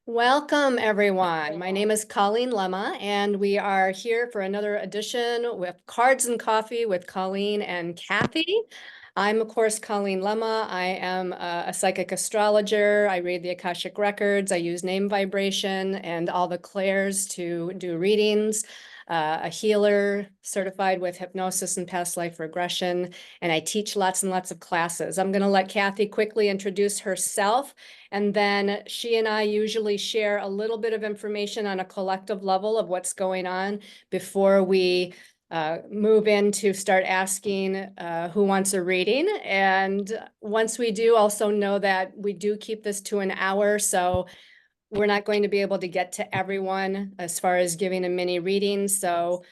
Welcome, everyone. My name is Colleen Lemma, and we are here for another edition with Cards and Coffee with Colleen and Kathi. I'm, of course, Colleen Lemma. I am a psychic astrologer. I read the Akashic Records. I use name vibration and all the clairs to do readings. A healer certified with hypnosis and past life regression, and I teach lots and lots of classes. I'm going to let Kathi quickly introduce herself. And then she and I usually share a little bit of information on a collective level of what's going on before we move in to start asking who wants a reading. And once we do, also know that we do keep this to an hour. So we're not going to be able to get to everyone as far as giving a mini reading. So,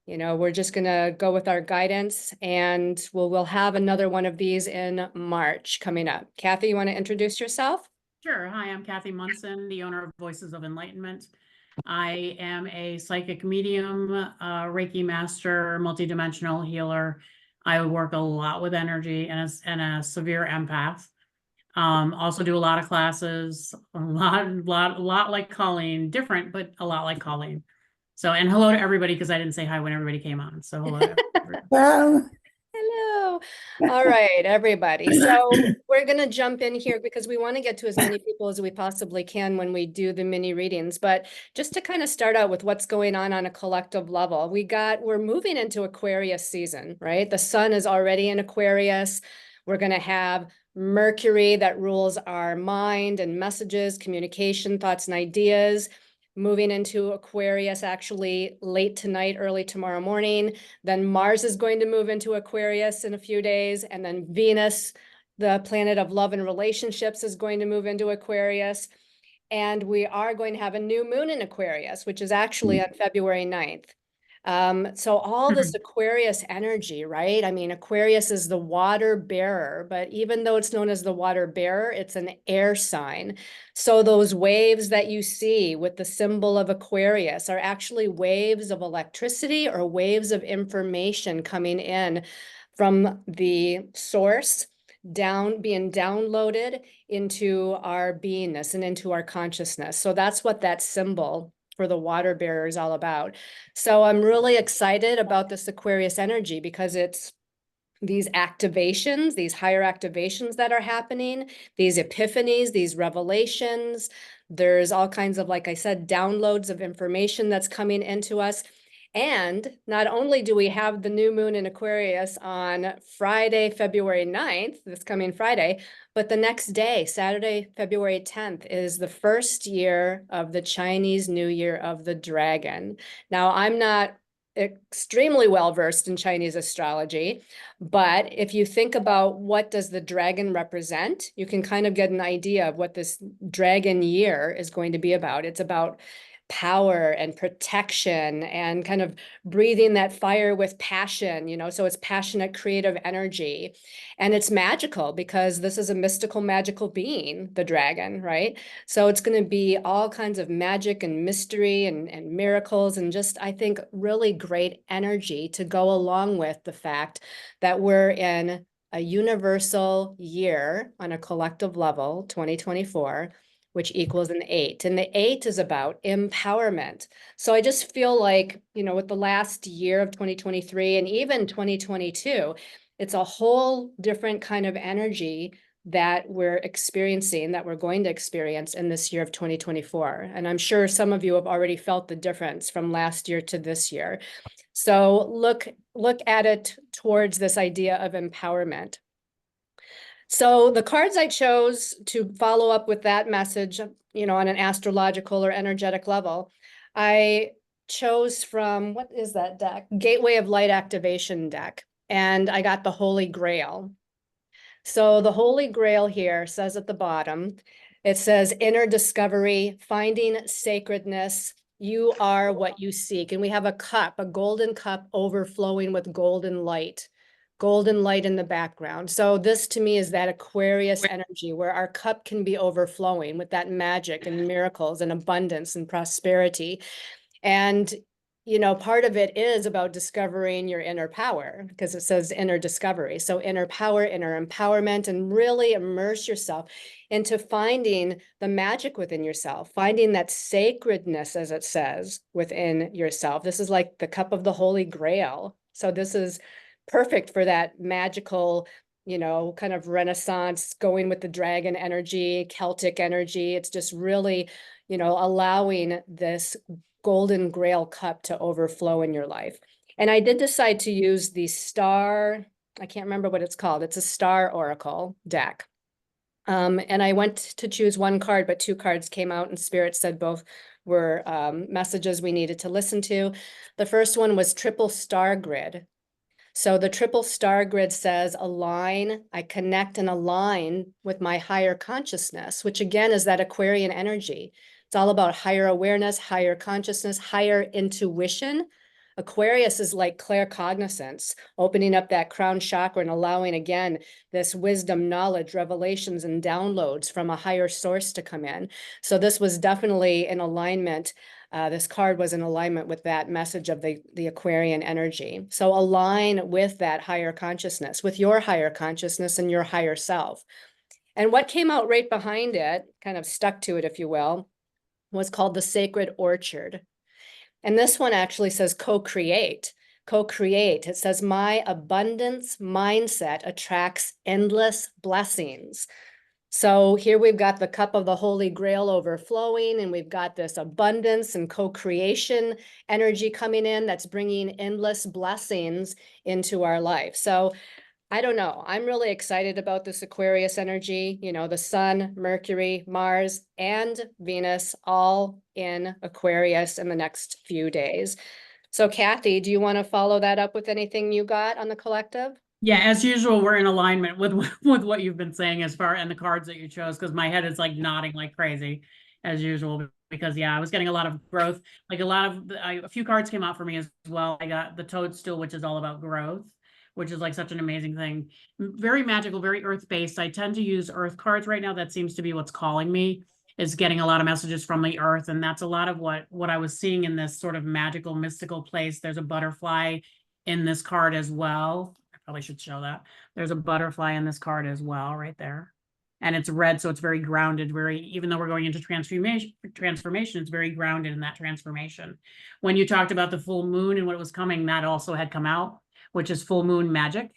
we're just going to go with our guidance, and we'll have another one of these in March coming up. Kathi, you want to introduce yourself? Sure. Hi, I'm Kathi Munson, the owner of Voices of Enlightenment. I am a psychic medium, Reiki Master, multidimensional healer. I work a lot with energy and a severe empath. Also do a lot of classes, a lot like Colleen, different, but a lot like Colleen. So, and hello to everybody, because I didn't say hi when everybody came on. So hello to everybody. Well, hello. All right, everybody. So we're going to jump in here because we want to get to as many people as we possibly can when we do the mini readings. But just to kind of start out with what's going on a collective level, we're moving into Aquarius season, right? The sun is already in Aquarius. We're going to have Mercury that rules our mind and messages, communication, thoughts, and ideas, moving into Aquarius actually late tonight, early tomorrow morning. Then Mars is going to move into Aquarius in a few days. And then Venus, the planet of love and relationships, is going to move into Aquarius. And we are going to have a new moon in Aquarius, which is actually on February 9th. So all this Aquarius energy, right? I mean, Aquarius is the water bearer, but even though it's known as the water bearer, it's an air sign. So those waves that you see with the symbol of Aquarius are actually waves of electricity or waves of information coming in from the source being downloaded into our beingness and into our consciousness. So that's what that symbol for the water bearer is all about. So I'm really excited about this Aquarius energy because it's these activations, these higher activations that are happening, these epiphanies, these revelations. There's all kinds of, like I said, downloads of information that's coming into us. And not only do we have the new moon in Aquarius on Friday, February 9th, this coming Friday, but the next day, Saturday, February 10th, is the first year of the Chinese New Year of the Dragon. Now, I'm not extremely well versed in Chinese astrology, but if you think about what does the dragon represent, you can kind of get an idea of what this dragon year is going to be about. It's about power and protection and kind of breathing that fire with passion, so it's passionate, creative energy. And it's magical because this is a mystical, magical being, the dragon, right? So it's going to be all kinds of magic and mystery and miracles and just, I think, really great energy to go along with the fact that we're in a universal year on a collective level, 2024, which equals an 8. And the 8 is about empowerment. So I just feel like, with the last year of 2023 and even 2022, it's a whole different kind of energy that we're experiencing, that we're going to experience in this year of 2024. And I'm sure some of you have already felt the difference from last year to this year. So look at it towards this idea of empowerment. So the cards I chose to follow up with that message, on an astrological or energetic level, I chose from, what is that deck? Gateway of Light Activation deck. And I got the Holy Grail. So the Holy Grail here says at the bottom, it says inner discovery, finding sacredness. You are what you seek. And we have a cup, a golden cup overflowing with golden light in the background. So this to me is that Aquarius energy where our cup can be overflowing with that magic and miracles and abundance and prosperity. And you know, part of it is about discovering your inner power, because it says inner discovery. So inner power, inner empowerment, and really immerse yourself into finding the magic within yourself, finding that sacredness, as it says, within yourself. This is like the cup of the Holy Grail. So this is perfect for that magical, you know, kind of Renaissance, going with the dragon energy, Celtic energy. It's just really, you know, allowing this golden grail cup to overflow in your life. And I did decide to use the star, I can't remember what it's called. It's a star oracle deck. And I went to choose one card, but two cards came out, and Spirit said both were messages we needed to listen to. The first one was Triple Star Grid. So the triple star grid says align, I connect and align with my higher consciousness, which again is that Aquarian energy. It's all about higher awareness, higher consciousness, higher intuition. Aquarius is like claircognizance, opening up that crown chakra and allowing again this wisdom, knowledge, revelations, and downloads from a higher source to come in. So this was definitely in alignment. This card was in alignment with that message of the Aquarian energy. So align with that higher consciousness, with your higher consciousness and your higher self. And what came out right behind it, kind of stuck to it, if you will, was called the Sacred Orchard. And this one actually says co-create. Co-create. It says, my abundance mindset attracts endless blessings. So here we've got the cup of the Holy Grail overflowing, and we've got this abundance and co-creation energy coming in that's bringing endless blessings into our life. So I don't know. I'm really excited about this Aquarius energy. You know, the Sun, Mercury, Mars, and Venus all in Aquarius in the next few days. So Kathi, do you want to follow that up with anything you got on the collective? Yeah, as usual, we're in alignment with with what you've been saying as far and the cards that you chose, because my head is like nodding like crazy as usual. Because yeah, I was getting a lot of growth. Like a few cards came out for me as well. I got the Toadstool, which is all about growth, which is like such an amazing thing. Very magical, very earth based. I tend to use earth cards right now. That seems to be what's calling me, is getting a lot of messages from the earth, and that's a lot of what I was seeing in this sort of magical, mystical place. There's a butterfly in this card as well. Probably should show that. There's a butterfly in this card as well, right there. And it's red, so it's very grounded, even though we're going into transformation, it's very grounded in that transformation. When you talked about the full moon and what was coming, that also had come out, which is full moon magic.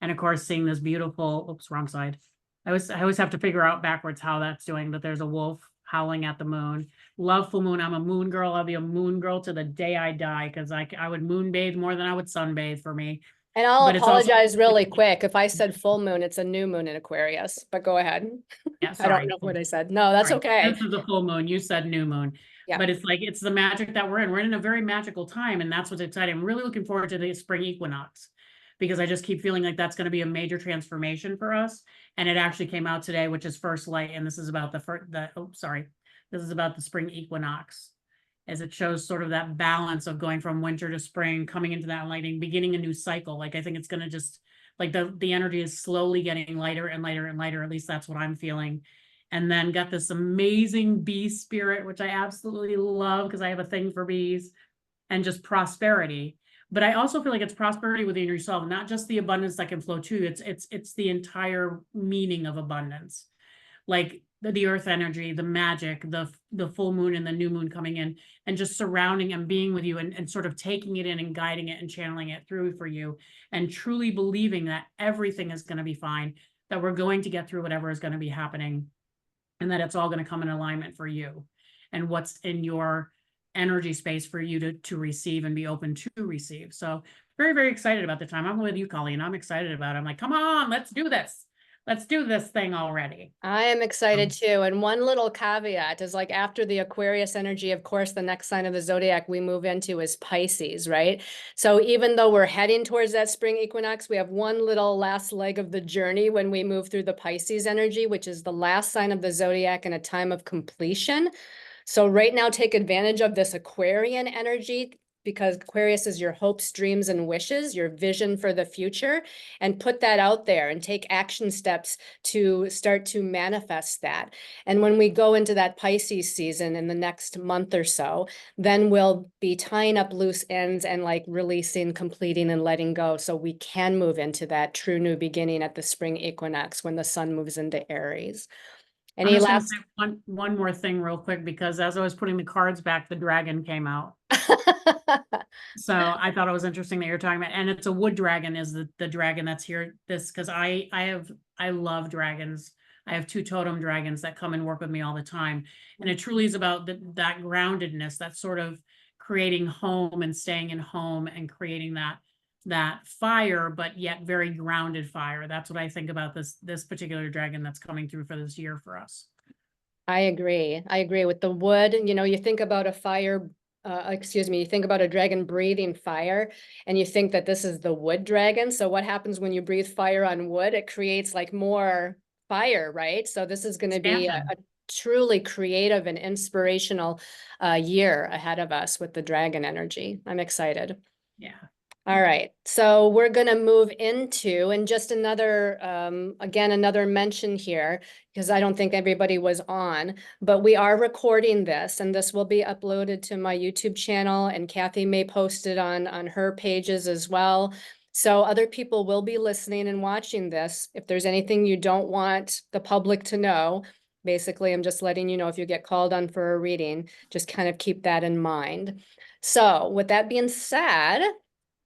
And of course, seeing this beautiful, oops, wrong side. I always have to figure out backwards how that's doing, but there's a wolf howling at the moon. Love full moon. I'm a moon girl. I'll be a moon girl to the day I die, because I would moon bathe more than I would sunbathe for me. And I'll But it's also, apologize really quick. If I said full moon, it's a new moon in Aquarius, but go ahead. yeah, I don't sorry. know what I said. No, that's Right. okay. This is a full moon. You said new moon. Yeah. But it's like, it's the magic that we're in. We're in a very magical time, and that's what's exciting. I'm really looking forward to the spring equinox, because I just keep feeling like that's going to be a major transformation for us. And it actually came out today, which is first light. And this is about this is about the spring equinox, as it shows sort of that balance of going from winter to spring, coming into that lighting, beginning a new cycle. Like, I think it's going to just, like, the energy is slowly getting lighter and lighter and lighter. At least that's what I'm feeling. And then got this amazing bee spirit, which I absolutely love, because I have a thing for bees, and just prosperity. But I also feel like it's prosperity within yourself, not just the abundance that can flow to you. It's the entire meaning of abundance. Like the earth energy, the magic, the full moon and the new moon coming in, and just surrounding and being with you, and sort of taking it in and guiding it and channeling it through for you, and truly believing that everything is going to be fine, that we're going to get through whatever is going to be happening, and that it's all going to come in alignment for you and what's in your energy space for you to receive and be open to receive. So very, very excited about the time. I'm with you, Colleen. I'm excited about it. I'm like, come on, let's do this. Let's do this thing already. I am excited too. And one little caveat is, like, after the Aquarius energy, of course, the next sign of the zodiac we move into is Pisces, right? So even though we're heading towards that spring equinox, we have one little last leg of the journey when we move through the Pisces energy, which is the last sign of the zodiac and a time of completion. So right now, take advantage of this Aquarian energy. because Aquarius is your hopes, dreams, and wishes, your vision for the future, and put that out there and take action steps to start to manifest that. And when we go into that Pisces season in the next month or so, then we'll be tying up loose ends and like releasing, completing, and letting go. So we can move into that true new beginning at the spring equinox when the sun moves into Aries. I'm Any just going to last? say one more thing real quick, because as I was putting the cards back, the dragon came out. So I thought it was interesting that you're talking about, and it's a wood dragon is the dragon that's here. This, because I love dragons. I have 2 totem dragons that come and work with me all the time. And it truly is about that groundedness, that sort of creating home and staying in home and creating that fire, but yet very grounded fire. That's what I think about this particular dragon that's coming through for this year for us. I agree. I agree with the wood. You know, you think about a fire, you think about a dragon breathing fire, and you think that this is the wood dragon. So what happens when you breathe fire on wood? It creates like more fire, right? So this is going to be a truly creative and inspirational year ahead of us with the dragon energy. I'm excited. Yeah. All right, so we're going to move into, and just another, again, another mention here, because I don't think everybody was on, but we are recording this, and this will be uploaded to my YouTube channel, and Kathi may post it on her pages as well. So other people will be listening and watching this. If there's anything you don't want the public to know, basically, I'm just letting you know if you get called on for a reading, just kind of keep that in mind. So with that being said,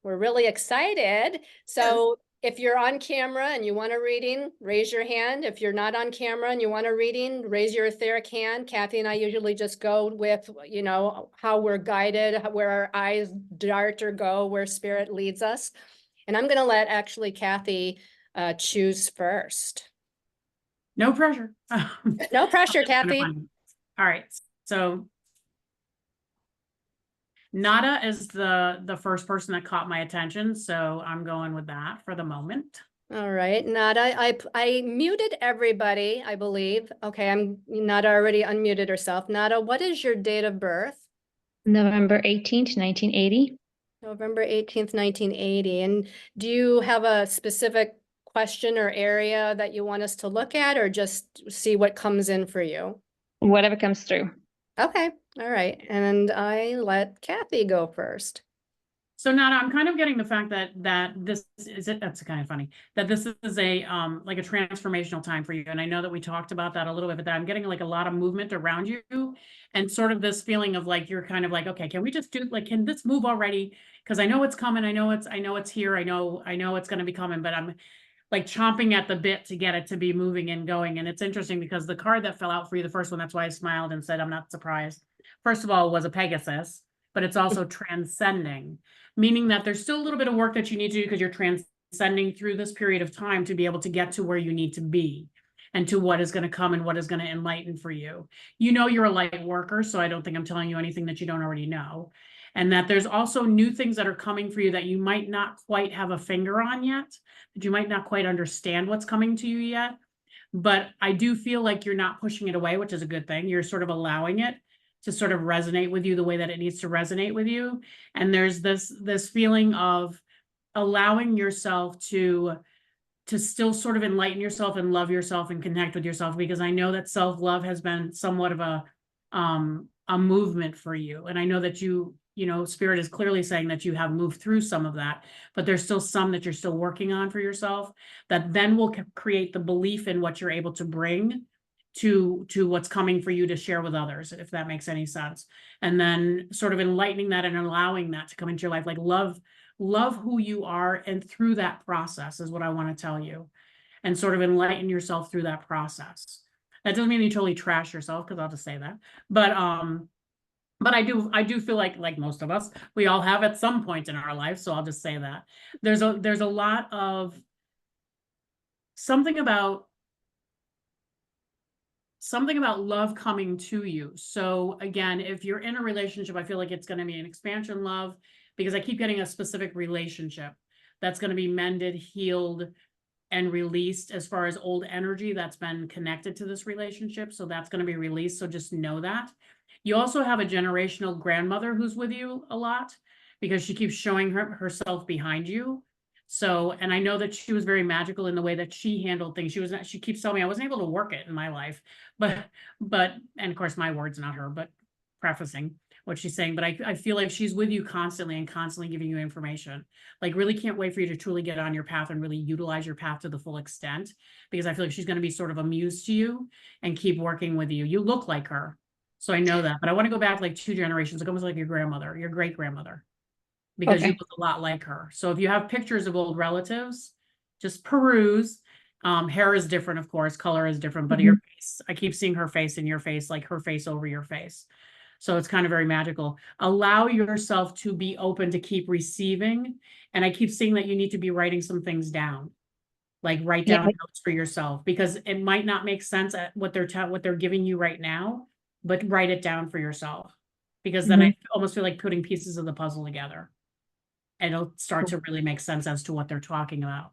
we're really excited. So if you're on camera and you want a reading, raise your hand. If you're not on camera and you want a reading, raise your etheric hand. Kathi and I usually just go with, you know, how we're guided, where our eyes dart or go, where spirit leads us. And I'm going to let actually Kathi choose first. No pressure. No pressure, Kathi. All right. So Nada is the first person that caught my attention, so I'm going with that for the moment. All right, Nada, I muted everybody, I believe. Okay, Nada already unmuted herself. Nada, what is your date of birth? November 18th, 1980. November 18th, 1980. And do you have a specific question or area that you want us to look at, or just see what comes in for you? Whatever comes through. Okay, all right. And I let Kathi go first. So Nada, I'm kind of getting the fact that this is it. That's kind of funny that this is a like a transformational time for you. And I know that we talked about that a little bit, but that I'm getting like a lot of movement around you and sort of this feeling of like, you're kind of like, okay, can we just do like, can this move already? Because I know it's coming. I know it's here. I know it's going to be coming, but I'm like chomping at the bit to get it to be moving and going. And it's interesting because the card that fell out for you, the first one, that's why I smiled and said, I'm not surprised. First of all, was a Pegasus, but it's also transcending, meaning that there's still a little bit of work that you need to do because you're transcending through this period of time to be able to get to where you need to be and to what is going to come and what is going to enlighten for you. You know, you're a light worker, so I don't think I'm telling you anything that you don't already know. And that there's also new things that are coming for you that you might not quite have a finger on yet, that you might not quite understand what's coming to you yet. But I do feel like you're not pushing it away, which is a good thing. You're sort of allowing it to sort of resonate with you the way that it needs to resonate with you. And there's this feeling of allowing yourself to still sort of enlighten yourself and love yourself and connect with yourself, because I know that self-love has been somewhat of a movement for you. And I know that you know, Spirit is clearly saying that you have moved through some of that, but there's still some that you're still working on for yourself that then will create the belief in what you're able to bring to what's coming for you to share with others, if that makes any sense. And then sort of enlightening that and allowing that to come into your life, like love who you are. And through that process is what I want to tell you, and sort of enlighten yourself through that process. That doesn't mean you totally trash yourself, because I'll just say that. But I do feel like most of us, we all have at some point in our life. So I'll just say that there's a lot of something about love coming to you. So again, if you're in a relationship, I feel like it's going to be an expansion love, because I keep getting a specific relationship that's going to be mended, healed, and released as far as old energy that's been connected to this relationship. So that's going to be released. So just know that. You also have a generational grandmother who's with you a lot, because she keeps showing herself behind you. So, and I know that she was very magical in the way that she handled things. She keeps telling me I wasn't able to work it in my life, but, and of course my words, not her, but prefacing what she's saying, but I feel like she's with you constantly and constantly giving you information. Like, really can't wait for you to truly get on your path and really utilize your path to the full extent, because I feel like she's going to be sort of a muse to you and keep working with you. You look like her. So I know that, but I want to go back like 2 generations, like almost like your grandmother, your great grandmother, because you Okay. look a lot like her. So if you have pictures of old relatives, just peruse. Hair is different, of course, color is different, but your face, I keep seeing her face in your face, like her face over your face. So it's kind of very magical. Allow yourself to be open to keep receiving. And I keep seeing that you need to be writing some things down, like write Yeah. down notes for yourself, because it might not make sense at what they're giving you right now, but write it down for yourself, because then I almost feel like putting pieces of the puzzle together, and it'll start to really make sense as to what they're talking about.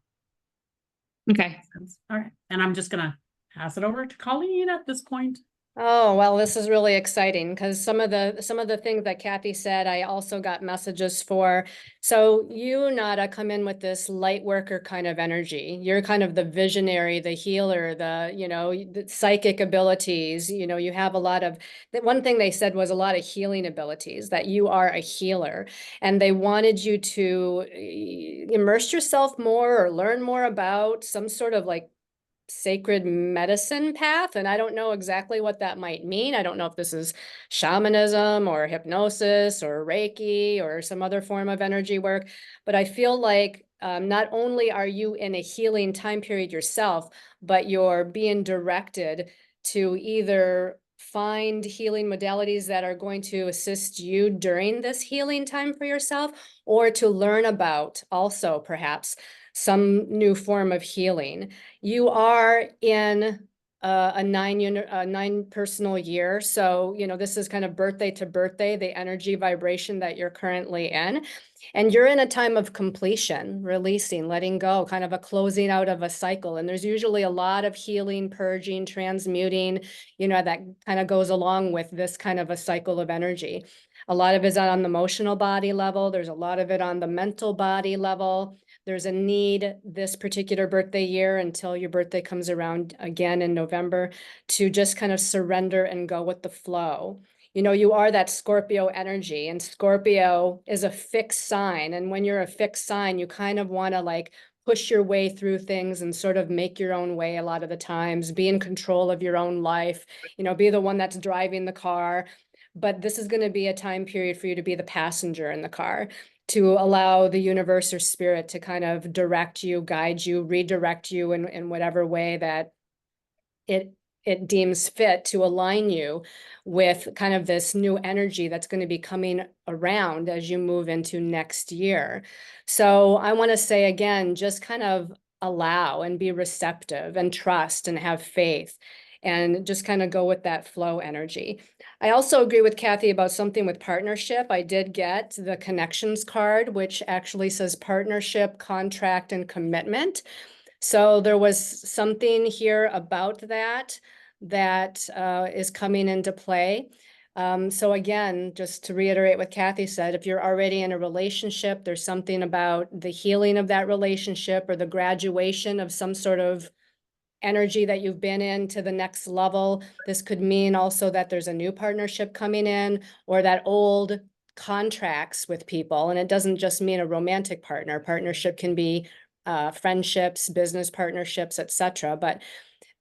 Okay. All right. And I'm just gonna pass it over to Colleen at this point. Oh, well, this is really exciting because some of the things that Kathi said, I also got messages for. So you, Nada, come in with this light worker kind of energy. You're kind of the visionary, the healer, the psychic abilities. You have a lot of, the one thing they said was a lot of healing abilities, that you are a healer. And they wanted you to immerse yourself more or learn more about some sort of like sacred medicine path. And I don't know exactly what that might mean. I don't know if this is shamanism or hypnosis or Reiki or some other form of energy work, but I feel like not only are you in a healing time period yourself, but you're being directed to either find healing modalities that are going to assist you during this healing time for yourself, or to learn about also perhaps some new form of healing. You are in a 9 personal year. So, this is kind of birthday to birthday, the energy vibration that you're currently in. And you're in a time of completion, releasing, letting go, kind of a closing out of a cycle. And there's usually a lot of healing, purging, transmuting, that kind of goes along with this kind of a cycle of energy. A lot of it is on the emotional body level. There's a lot of it on the mental body level. There's a need this particular birthday year, until your birthday comes around again in November, to just kind of surrender and go with the flow. You are that Scorpio energy, and Scorpio is a fixed sign. And when you're a fixed sign, you kind of want to like push your way through things and sort of make your own way a lot of the times, be in control of your own life, be the one that's driving the car. But this is going to be a time period for you to be the passenger in the car, to allow the universe or spirit to kind of direct you, guide you, redirect you in whatever way that it deems fit, to align you with kind of this new energy that's going to be coming around as you move into next year. So I want to say again, just kind of allow and be receptive and trust and have faith, and just kind of go with that flow energy. I also agree with Kathi about something with partnership. I did get the connections card, which actually says partnership, contract, and commitment. So there was something here about that is coming into play. So again, just to reiterate what Kathi said, if you're already in a relationship, there's something about the healing of that relationship or the graduation of some sort of energy that you've been in to the next level. This could mean also that there's a new partnership coming in, or that old contracts with people. And it doesn't just mean a romantic partner. Partnership can be friendships, business partnerships, etc. But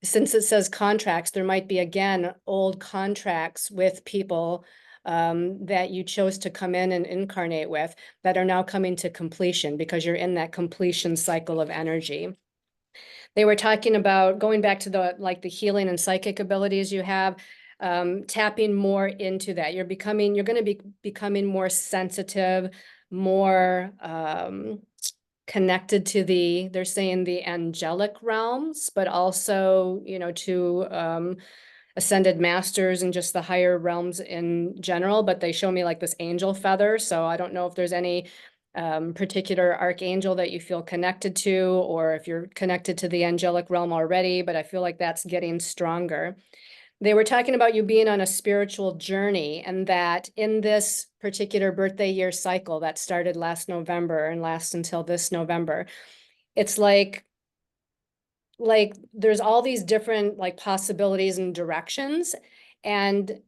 since it says contracts, there might be, again, old contracts with people that you chose to come in and incarnate with, that are now coming to completion because you're in that completion cycle of energy. They were talking about going back to the healing and psychic abilities you have, tapping more into that. You're going to be becoming more sensitive, more connected to they're saying the angelic realms, but also, to ascended masters and just the higher realms in general. But they show me like this angel feather. So I don't know if there's any particular archangel that you feel connected to, or if you're connected to the angelic realm already, but I feel like that's getting stronger. They were talking about you being on a spiritual journey, and that in this particular birthday year cycle that started last November and lasts until this November, it's like there's all these different like possibilities and directions. And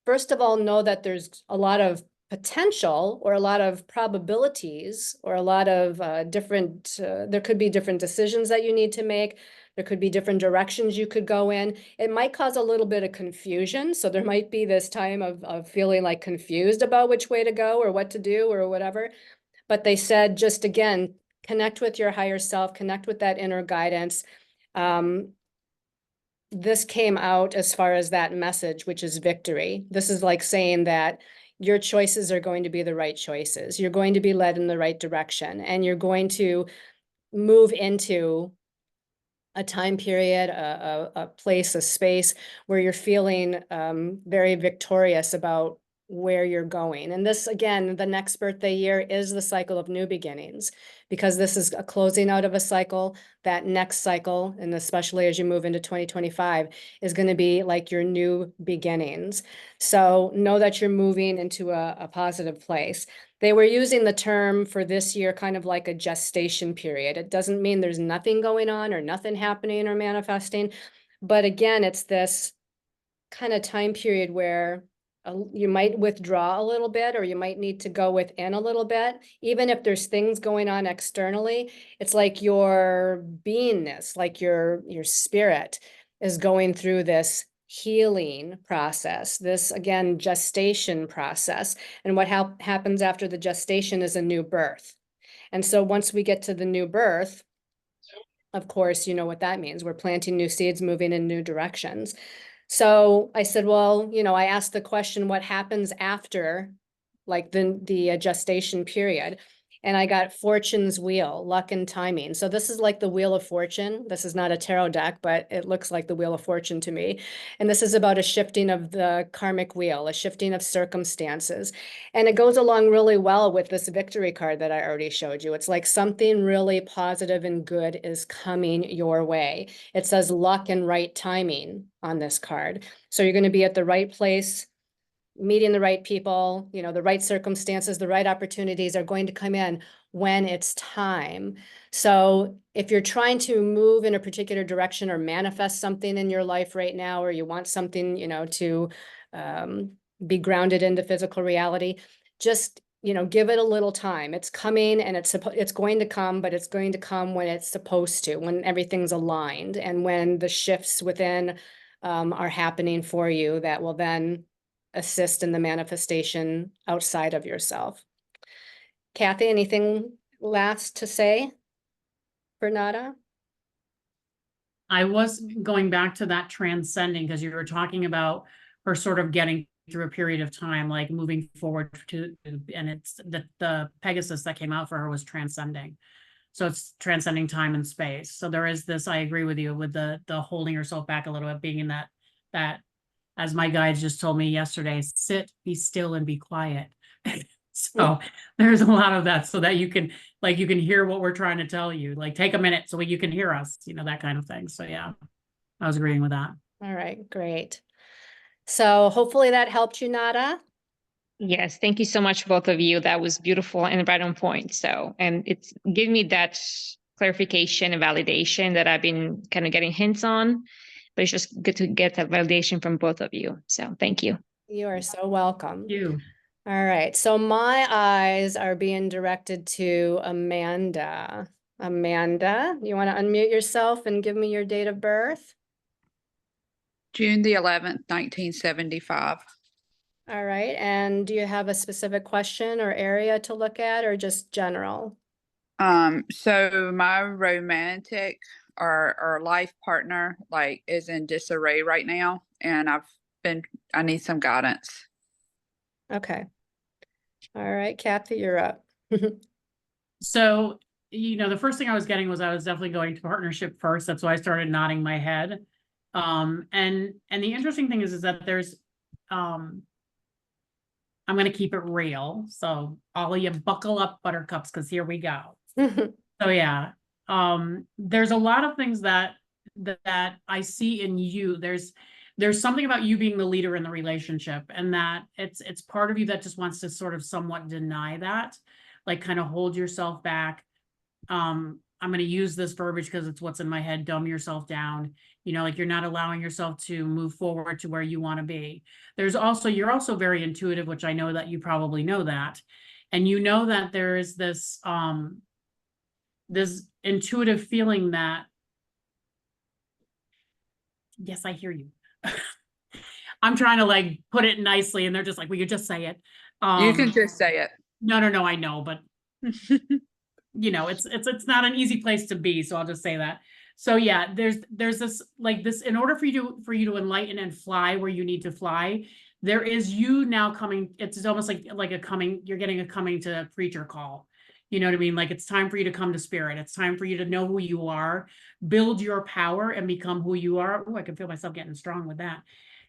first of all, know that there's a lot of potential or a lot of probabilities or a lot of there could be different decisions that you need to make. There could be different directions you could go in. It might cause a little bit of confusion. So there might be this time of feeling like confused about which way to go or what to do or whatever. But they said, just again, connect with your higher self, connect with that inner guidance. This came out as far as that message, which is victory. This is like saying that your choices are going to be the right choices. You're going to be led in the right direction, and you're going to move into a time period, a place, a space where you're feeling very victorious about where you're going. And this, again, the next birthday year is the cycle of new beginnings, because this is a closing out of a cycle. That next cycle, and especially as you move into 2025, is going to be like your new beginnings. So know that you're moving into a positive place. They were using the term for this year kind of like a gestation period. It doesn't mean there's nothing going on or nothing happening or manifesting. But again, it's this kind of time period where you might withdraw a little bit, or you might need to go within a little bit. Even if there's things going on externally, it's like your beingness, like your spirit is going through this healing process, this, again, gestation process. And what happens after the gestation is a new birth. And so once we get to the new birth, of course, you know what that means. We're planting new seeds, moving in new directions. So I said, well, I asked the question, what happens after like the gestation period? And I got Fortune's Wheel, luck and timing. So this is like the Wheel of Fortune. This is not a tarot deck, but it looks like the Wheel of Fortune to me. And this is about a shifting of the karmic wheel, a shifting of circumstances. And it goes along really well with this victory card that I already showed you. It's like something really positive and good is coming your way. It says luck and right timing on this card. So you're going to be at the right place, meeting the right people, the right circumstances, the right opportunities are going to come in when it's time. So if you're trying to move in a particular direction or manifest something in your life right now, or you want something, to be grounded into physical reality, just, give it a little time. It's coming, and it's going to come, but it's going to come when it's supposed to, when everything's aligned, and when the shifts within are happening for you that will then assist in the manifestation outside of yourself. Kathi, anything last to say for Nada? I was going back to that transcending, because you were talking about her sort of getting through a period of time, like moving forward and it's the Pegasus that came out for her was transcending. So it's transcending time and space. So there is this, I agree with you, with the holding yourself back a little bit, being in that, as my guides just told me yesterday, sit, be still, and be quiet. So there's a lot of that, so that you can hear what we're trying to tell you, like take a minute so you can hear us, that kind of thing. So yeah, I was agreeing with that. All right, great. So hopefully that helped you, Nada. Yes, thank you so much, both of you. That was beautiful and right on point. So, and it's giving me that clarification and validation that I've been kind of getting hints on, but it's just good to get that validation from both of you. So thank you. You are so welcome. Thank you. All right, so my eyes are being directed to Amanda. Amanda, you want to unmute yourself and give me your date of birth? June the 11th, 1975. All right, and do you have a specific question or area to look at, or just general? So my romantic or life partner is in disarray right now, and I need some guidance. Okay. All right, Kathi, you're up. So, the first thing I was getting was I was definitely going to partnership first. That's why I started nodding my head. And the interesting thing is that there's, I'm going to keep it real. So all of you buckle up, buttercups, because here we go. So yeah, there's a lot of things that I see in you. there's something about you being the leader in the relationship, and that it's part of you that just wants to sort of somewhat deny that, like kind of hold yourself back. I'm going to use this verbiage because it's what's in my head. Dumb yourself down. You know, like you're not allowing yourself to move forward to where you want to be. You're also very intuitive, which I know that you probably know that. And you know that there is this intuitive feeling that, yes, I hear you. I'm trying to like put it nicely, and they're just like, well, you just say it. You can just say it. No, I know, but you know, it's not an easy place to be. So I'll just say that. So yeah, there's this, like this, in order for you to enlighten and fly where you need to fly, there is you now coming, it's almost like a coming, you're getting a coming to preacher call. You know what I mean? Like it's time for you to come to spirit. It's time for you to know who you are, build your power and become who you are. Oh, I can feel myself getting strong with that,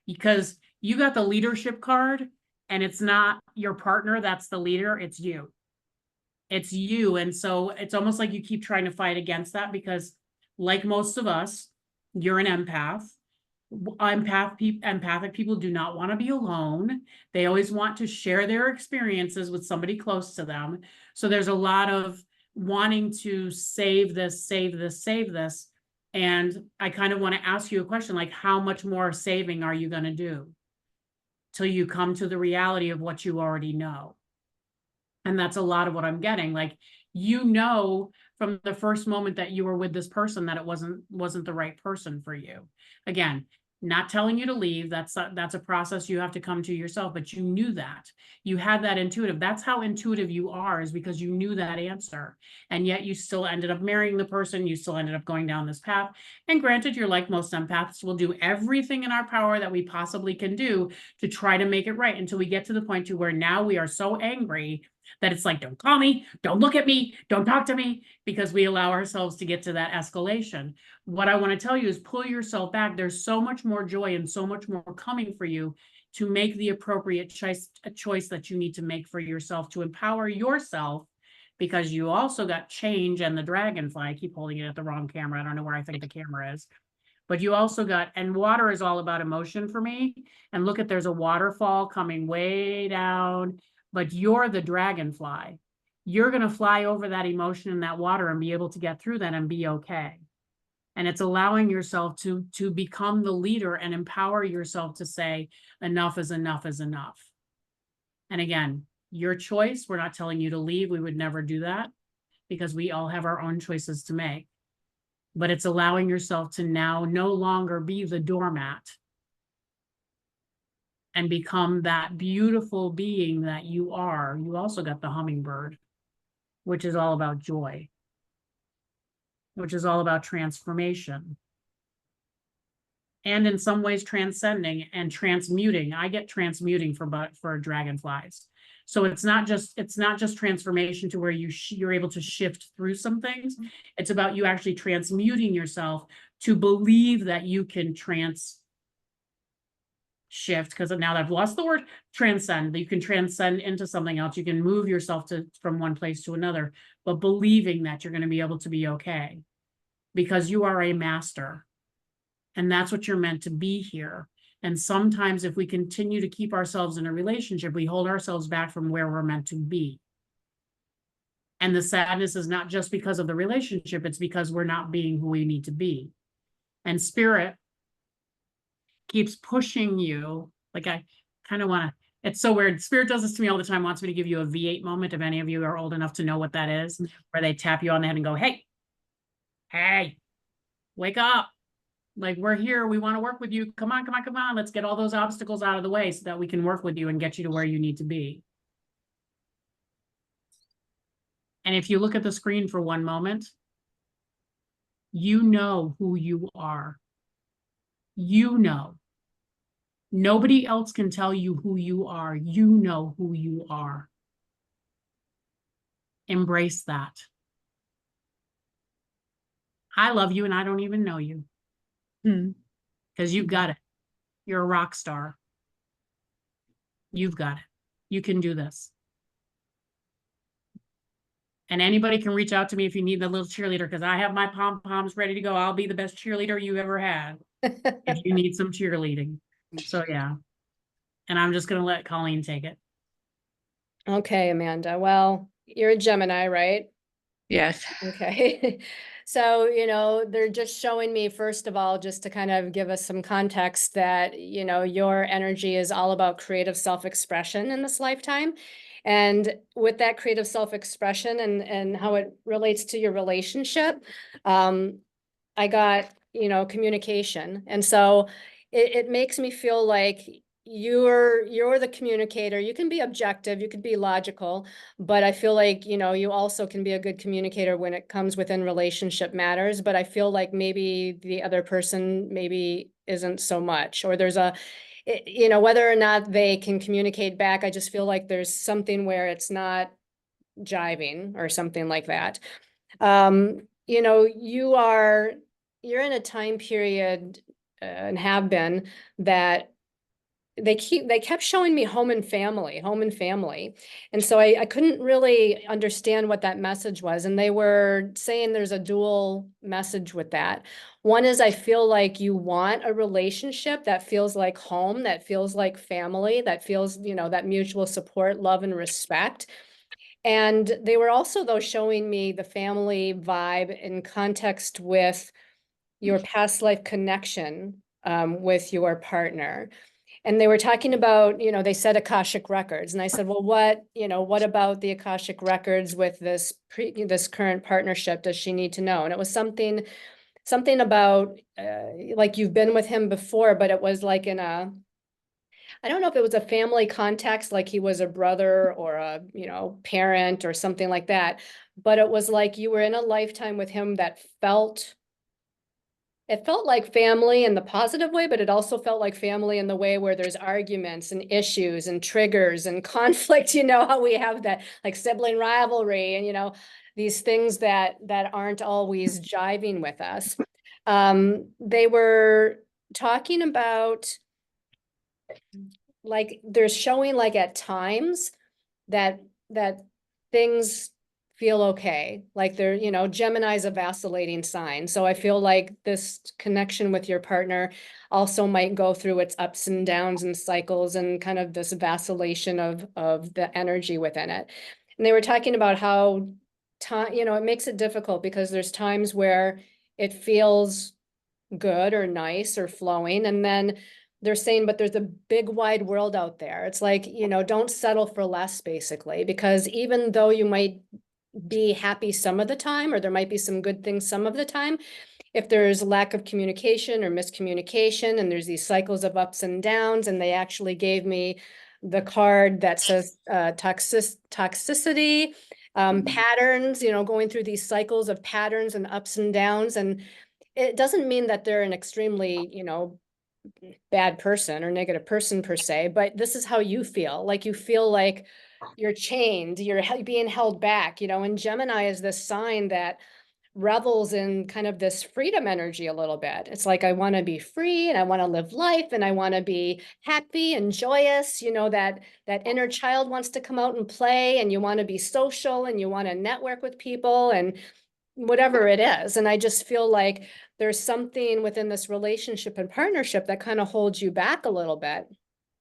because you got the leadership card, and it's not your partner that's the leader, it's you. It's you. And so it's almost like you keep trying to fight against that, because like most of us, you're an empath. Empathic people do not want to be alone. They always want to share their experiences with somebody close to them. So there's a lot of wanting to save this. And I kind of want to ask you a question, like, how much more saving are you going to do till you come to the reality of what you already know? And that's a lot of what I'm getting. Like, you know, from the first moment that you were with this person that it wasn't the right person for you. Again, not telling you to leave. That's a process you have to come to yourself, but you knew that. You had that intuitive. That's how intuitive you are, is because you knew that answer. And yet you still ended up marrying the person. You still ended up going down this path. And granted, you're like most empaths, we'll do everything in our power that we possibly can do to try to make it right, until we get to the point to where now we are so angry that it's like, don't call me, don't look at me, don't talk to me, because we allow ourselves to get to that escalation. What I want to tell you is pull yourself back. There's so much more joy and so much more coming for you to make the appropriate choice that you need to make for yourself to empower yourself, because you also got change and the dragonfly. I keep holding it at the wrong camera. I don't know where I think the camera is. But you also got, and water is all about emotion for me. And look at, there's a waterfall coming way down, but you're the dragonfly. You're going to fly over that emotion in that water and be able to get through that and be okay. And it's allowing yourself to become the leader and empower yourself to say, enough is enough is enough. And again, your choice. We're not telling you to leave. We would never do that, because we all have our own choices to make. But it's allowing yourself to now no longer be the doormat and become that beautiful being that you are. You also got the hummingbird, which is all about joy, which is all about transformation. And in some ways transcending and transmuting. I get transmuting for dragonflies. So it's not just transformation to where you're able to shift through some things. It's about you actually transmuting yourself to believe that you can shift, because now I've lost the word transcend. You can transcend into something else. You can move yourself from one place to another, but believing that you're going to be able to be okay, because you are a master, and that's what you're meant to be here. And sometimes if we continue to keep ourselves in a relationship, we hold ourselves back from where we're meant to be. And the sadness is not just because of the relationship, it's because we're not being who we need to be. And spirit keeps pushing you. Like, I kind of want to, it's so weird. Spirit does this to me all the time, wants me to give you a V8 moment, if any of you are old enough to know what that is, where they tap you on the head and go, hey, wake up. Like, we're here. We want to work with you. Come on. Let's get all those obstacles out of the way so that we can work with you and get you to where you need to be. And if you look at the screen for one moment, you know who you are. You know. Nobody else can tell you who you are. You know who you are. Embrace that. I love you and I don't even know you. Because you've got it. You're a rock star. You've got it. You can do this. And anybody can reach out to me if you need the little cheerleader, because I have my pom-poms ready to go. I'll be the best cheerleader you ever had. if you need some cheerleading. So yeah. And I'm just gonna let Colleen take it. Okay, Amanda. Well, you're a Gemini, right? Yes. Okay. So, they're just showing me, first of all, just to kind of give us some context that, your energy is all about creative self-expression in this lifetime. And with that creative self-expression and how it relates to your relationship, I got, communication. And so it makes me feel like you're the communicator. You can be objective, you could be logical, but I feel like, you also can be a good communicator when it comes within relationship matters. But I feel like maybe the other person maybe isn't so much, or there's whether or not they can communicate back, I just feel like there's something where it's not jiving or something like that. You're in a time period and have been that they kept showing me home and family. And so I couldn't really understand what that message was. And they were saying there's a dual message with that. One is I feel like you want a relationship that feels like home, that feels like family, that feels, that mutual support, love, and respect. And they were also, though, showing me the family vibe in context with your past life connection with your partner. And they were talking about, they said Akashic records. And I said, well, what about the Akashic records with this current partnership does she need to know? And it was something about like you've been with him before, but it was like I don't know if it was a family context, like he was a brother or a, parent or something like that. But it was like you were in a lifetime with him that it felt like family in the positive way, but it also felt like family in the way where there's arguments and issues and triggers and conflict, how we have that like sibling rivalry and, these things that aren't always jiving with us. They were talking about like they're showing like at times that things feel okay. Like they're, Gemini's a vacillating sign. So I feel like this connection with your partner also might go through its ups and downs and cycles and kind of this vacillation of the energy within it. And they were talking about how time, it makes it difficult because there's times where it feels good or nice or flowing. And then they're saying, but there's a big wide world out there. It's like, don't settle for less, basically, because even though you might be happy some of the time, or there might be some good things some of the time, if there's lack of communication or miscommunication, and there's these cycles of ups and downs, and they actually gave me the card that says toxicity, patterns, going through these cycles of patterns and ups and downs. And it doesn't mean that they're an extremely, bad person or negative person per se, but this is how you feel. Like you feel like you're chained, you're being held back, and Gemini is this sign that revels in kind of this freedom energy a little bit. It's like, I want to be free and I want to live life and I want to be happy and joyous, that inner child wants to come out and play, and you want to be social and you want to network with people and whatever it is. And I just feel like there's something within this relationship and partnership that kind of holds you back a little bit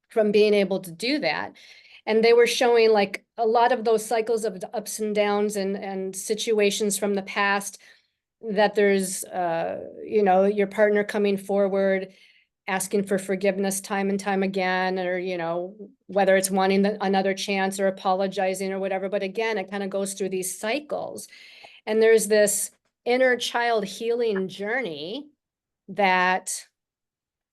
from being able to do that. And they were showing like a lot of those cycles of ups and downs and situations from the past, that there's, your partner coming forward, asking for forgiveness time and time again, or, whether it's wanting another chance or apologizing or whatever. But again, it kind of goes through these cycles. And there's this inner child healing journey that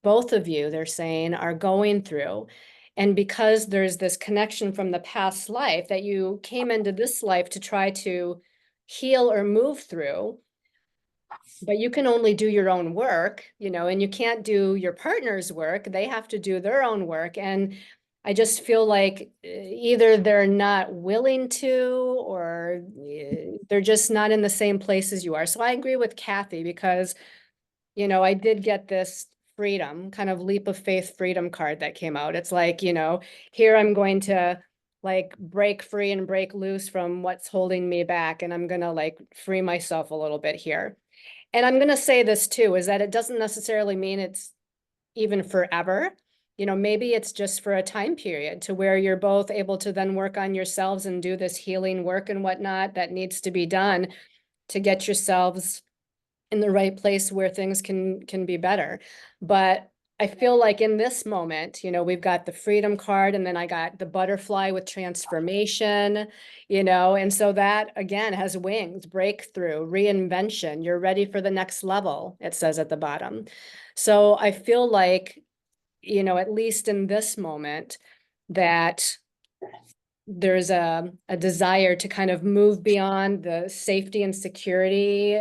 both of you, they're saying, are going through. And because there's this connection from the past life that you came into this life to try to heal or move through, but you can only do your own work, and you can't do your partner's work. They have to do their own work. And I just feel like either they're not willing to, or they're just not in the same place as you are. So I agree with Kathi, because, I did get this freedom, kind of leap of faith freedom card that came out. It's like, here I'm going to like break free and break loose from what's holding me back. And I'm going to like free myself a little bit here. And I'm going to say this too, is that it doesn't necessarily mean it's even forever. You know, maybe it's just for a time period to where you're both able to then work on yourselves and do this healing work and whatnot that needs to be done to get yourselves in the right place where things can be better. But I feel like in this moment, you know, we've got the freedom card, and then I got the butterfly with transformation, you know, and so that again has wings, breakthrough, reinvention. You're ready for the next level, it says at the bottom. So I feel like, you know, at least in this moment, that there's a desire to kind of move beyond the safety and security,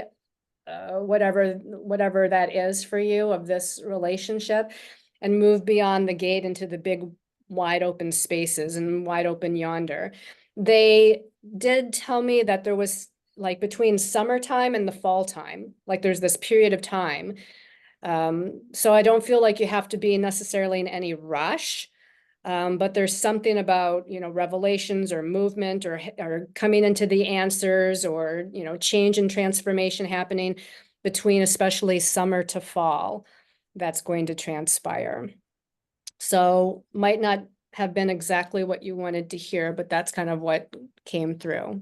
whatever that is for you of this relationship, and move beyond the gate into the big wide open spaces and wide open yonder. They did tell me that there was like between summertime and the fall time, like there's this period of time. So I don't feel like you have to be necessarily in any rush. But there's something about, you know, revelations or movement or coming into the answers, or, you know, change and transformation happening between especially summer to fall that's going to transpire. So might not have been exactly what you wanted to hear, but that's kind of what came through.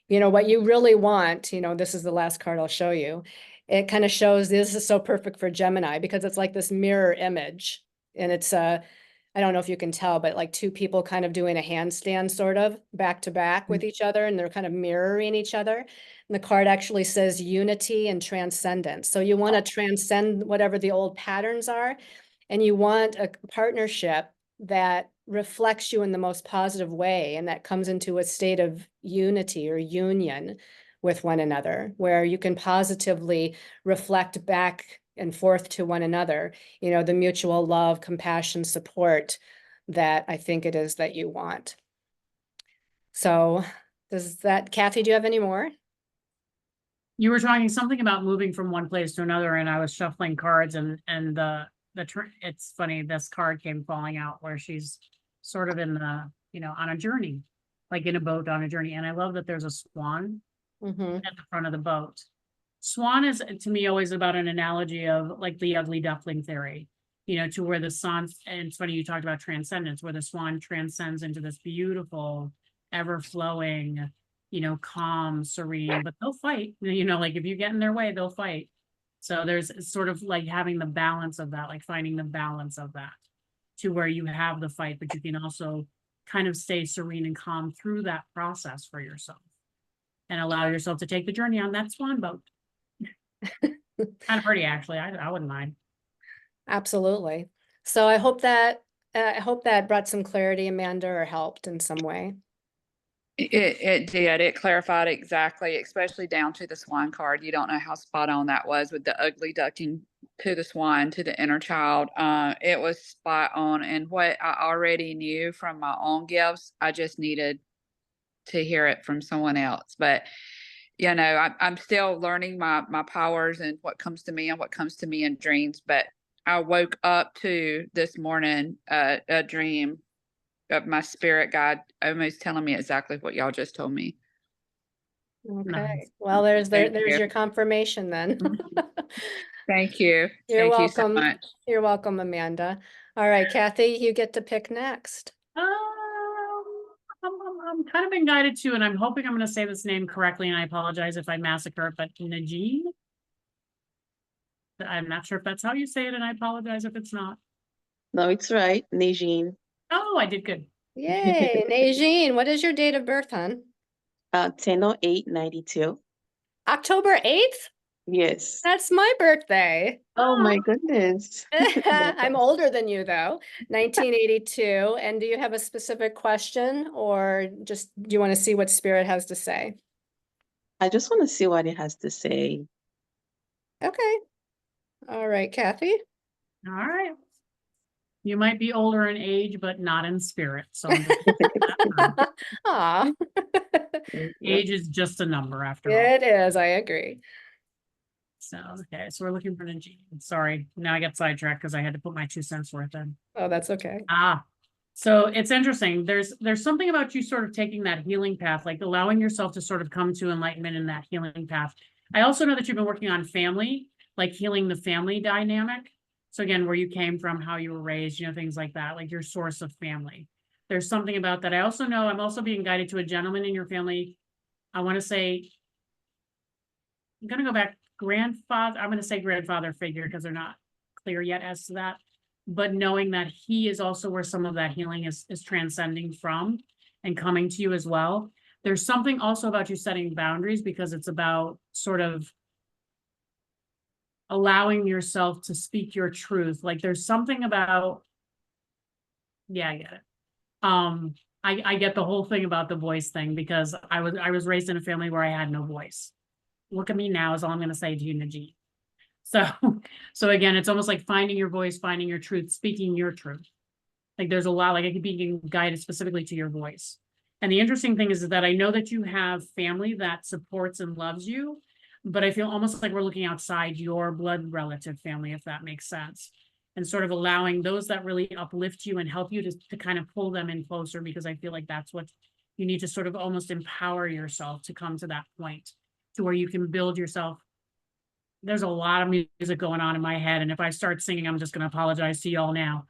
You know, what you really want, you know, this is the last card I'll show you. It kind of shows, this is so perfect for Gemini because it's like this mirror image, and it's I don't know if you can tell, but like two people kind of doing a handstand sort of back to back with each other, and they're kind of mirroring each other. And the card actually says unity and transcendence. So you want to transcend whatever the old patterns are, and you want a partnership that reflects you in the most positive way, and that comes into a state of unity or union with one another, where you can positively reflect back and forth to one another, you know, the mutual love, compassion, support that I think it is that you want. So does that, Kathi, do you have any more? You were talking something about moving from one place to another, and I was shuffling cards, and it's funny, this card came falling out where she's sort of in the, you know, on a journey, like in a boat on a journey. And I love that there's a swan at the front of the boat. Swan is to me always about an analogy of like the ugly duckling theory, you know, to where the sun, and it's funny you talked about transcendence, where the swan transcends into this beautiful, ever flowing, you know, calm, serene, but they'll fight, you know, like if you get in their way, they'll fight. So there's sort of like having the balance of that, like finding the balance of that to where you have the fight, but you can also kind of stay serene and calm through that process for yourself and allow yourself to take the journey on that swan boat. Kind of pretty, actually. I wouldn't mind. Absolutely. So I hope that brought some clarity, Amanda, or helped in some way. It did. It clarified exactly, especially down to the swan card. You don't know how spot on that was with the ugly ducking to the swan, to the inner child. It was spot on. And what I already knew from my own gifts, I just needed to hear it from someone else. But, you know, I'm still learning my powers and what comes to me and what comes to me in dreams. But I woke up to this morning a dream of my spirit guide almost telling me exactly what y'all just told me. Okay. Nice. Well, there's Thank you. your confirmation then. Thank you. You're Thank you so welcome. much. You're welcome, Amanda. All right, Kathi, you get to pick next. I'm kind of been guided to, and I'm hoping I'm going to say this name correctly, and I apologize if I massacre it, but Najeen. I'm not sure if that's how you say it, and I apologize if it's not. No, it's right. Najeen. Oh, I did good. Yay, Najeen, what is your date of birth, hon? 10/08/92. October 8th? Yes. That's my birthday. Oh my goodness. I'm older than you though, 1982. And do you have a specific question, or just do you want to see what Spirit has to say? I just want to see what it has to say. Okay. All right, Kathi. All right. You might be older in age, but not in spirit. So Aw. age is just a number after all. It is, I agree. So, okay. So we're looking for Najeen. Sorry. Now I got sidetracked because I had to put my 2 cents worth in. Oh, that's okay. So it's interesting. There's something about you sort of taking that healing path, like allowing yourself to sort of come to enlightenment in that healing path. I also know that you've been working on family, like healing the family dynamic. So again, where you came from, how you were raised, you know, things like that, like your source of family. There's something about that. I also know I'm also being guided to a gentleman in your family. I want to say, I'm going to go back grandfather. I'm going to say grandfather figure because they're not clear yet as to that. But knowing that he is also where some of that healing is transcending from and coming to you as well. There's something also about you setting boundaries because it's about sort of allowing yourself to speak your truth. Like there's something about, yeah, I get it. I get the whole thing about the voice thing because I was raised in a family where I had no voice. Look at me now is all I'm going to say to you, Najee. So again, it's almost like finding your voice, finding your truth, speaking your truth. Like there's a lot, like I could be guided specifically to your voice. And the interesting thing is that I know that you have family that supports and loves you, but I feel almost like we're looking outside your blood relative family, if that makes sense. And sort of allowing those that really uplift you and help you to kind of pull them in closer, because I feel like that's what you need to sort of almost empower yourself to come to that point to where you can build yourself. There's a lot of music going on in my head. And if I start singing, I'm just going to apologize to y'all now.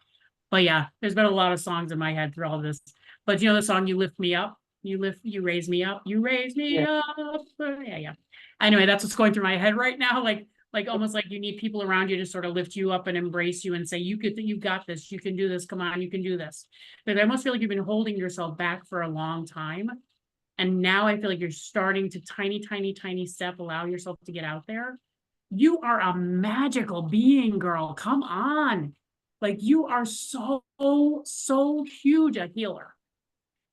But yeah, there's been a lot of songs in my head through all this. But you know the song, You Lift Me Up? You raise me up. You raise me up. Yeah. Anyway, that's what's going through my head right now. Like almost like you need people around you to sort of lift you up and embrace you and say, you got this, you can do this, come on, you can do this. But I almost feel like you've been holding yourself back for a long time. And now I feel like you're starting to tiny step, allow yourself to get out there. You are a magical being, girl. Come on. Like you are so huge a healer.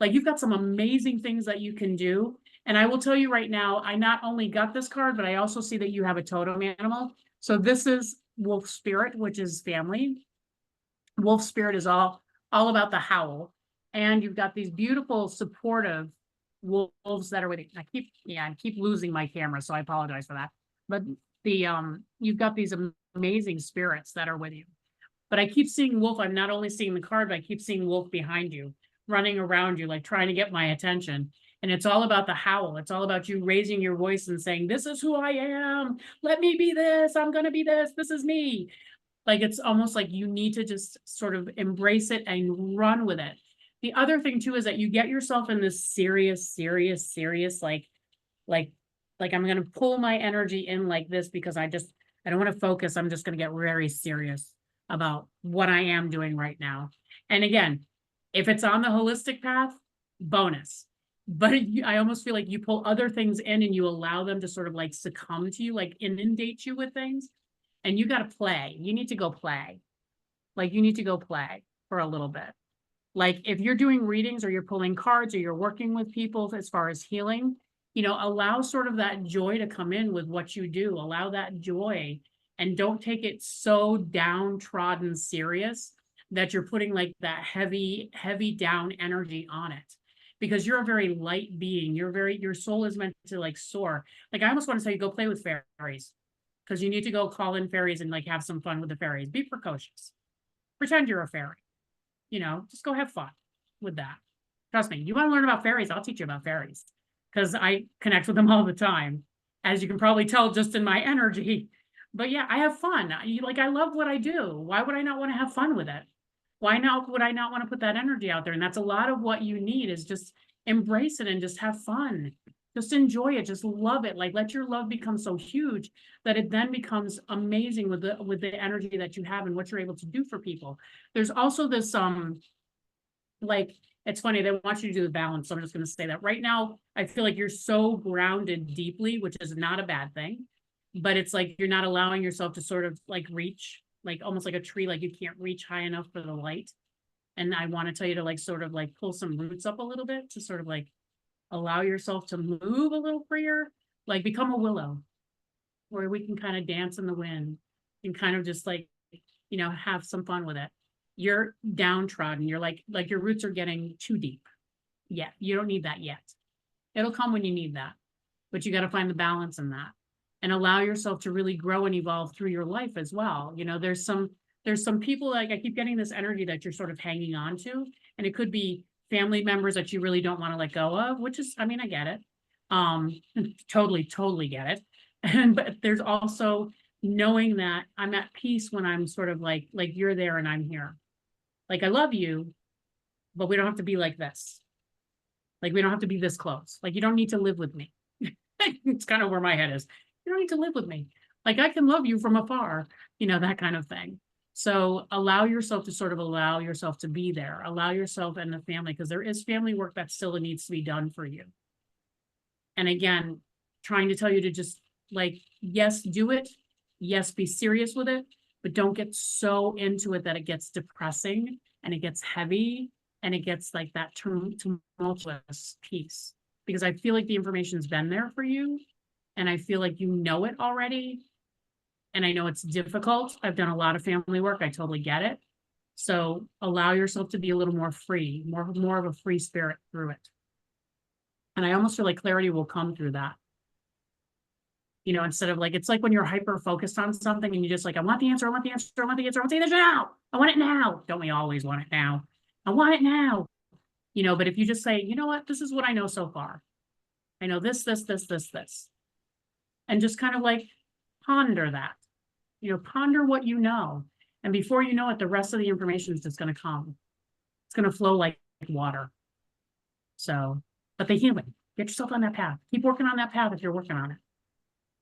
Like you've got some amazing things that you can do. And I will tell you right now, I not only got this card, but I also see that you have a totem animal. So this is wolf spirit, which is family. Wolf spirit is all about the howl. And you've got these beautiful, supportive wolves that are with you. I keep losing my camera, so I apologize for that. But you've got these amazing spirits that are with you. But I keep seeing wolf. I'm not only seeing the card, but I keep seeing wolf behind you, running around you, like trying to get my attention. And it's all about the howl. It's all about you raising your voice and saying, this is who I am. Let me be this. I'm going to be this. This is me. Like, it's almost like you need to just sort of embrace it and run with it. The other thing too, is that you get yourself in this serious, like I'm going to pull my energy in like this because I don't want to focus. I'm just going to get very serious about what I am doing right now. And again, if it's on the holistic path, bonus. But I almost feel like you pull other things in and you allow them to sort of like succumb to you, like inundate you with things. And you got to play. You need to go play. Like you need to go play for a little bit. Like if you're doing readings or you're pulling cards or you're working with people as far as healing, allow sort of that joy to come in with what you do. Allow that joy and don't take it so downtrodden serious that you're putting like that heavy down energy on it, because you're a very light being. Your soul is meant to like soar. Like I almost want to say, go play with fairies, because you need to go call in fairies and like have some fun with the fairies. Be precocious. Pretend you're a fairy. Just go have fun with that. Trust me, you want to learn about fairies, I'll teach you about fairies, because I connect with them all the time, as you can probably tell just in my energy. But yeah, I have fun. I love what I do. Why would I not want to have fun with it? Why not would I not want to put that energy out there? And that's a lot of what you need, is just embrace it and just have fun. Just enjoy it. Just love it. Like let your love become so huge that it then becomes amazing with the energy that you have and what you're able to do for people. There's also this it's funny, they want you to do the balance. So I'm just going to say that right now, I feel like you're so grounded deeply, which is not a bad thing, but it's like you're not allowing yourself to sort of like reach, like almost like a tree, like you can't reach high enough for the light. And I want to tell you to like sort of like pull some roots up a little bit to sort of like allow yourself to move a little freer, like become a willow where we can kind of dance in the wind and kind of just like, have some fun with it. You're downtrodden. You're like your roots are getting too deep. Yeah, you don't need that yet. It'll come when you need that, but you got to find the balance in that and allow yourself to really grow and evolve through your life as well. There's some people, like I keep getting this energy that you're sort of hanging on to, and it could be family members that you really don't want to let go of, which is, I get it. Totally get it. And but there's also knowing that I'm at peace when I'm sort of like you're there and I'm here. Like I love you, but we don't have to be like this. Like we don't have to be this close. Like you don't need to live with me. It's kind of where my head is. You don't need to live with me. Like I can love you from afar, you know, that kind of thing. So allow yourself to sort of allow yourself to be there. Allow yourself and the family, because there is family work that still needs to be done for you. And again, trying to tell you to just like, yes, do it. Yes, be serious with it, but don't get so into it that it gets depressing and it gets heavy and it gets like that tumultuous piece. Because I feel like the information's been there for you and I feel like you know it already. And I know it's difficult. I've done a lot of family work. I totally get it. So allow yourself to be a little more free, more of a free spirit through it. And I almost feel like clarity will come through that. You know, instead of like, it's like when you're hyper focused on something and you just like, I want the answer, I want the answer, I want the answer, I want the answer now. I want it now. Don't we always want it now? I want it now. You know, but if you just say, you know what, this is what I know so far. I know this. And just kind of like ponder that, you know, ponder what you know. And before you know it, the rest of the information is just going to come. It's going to flow like water. So, but the healing, get yourself on that path. Keep working on that path if you're working on it.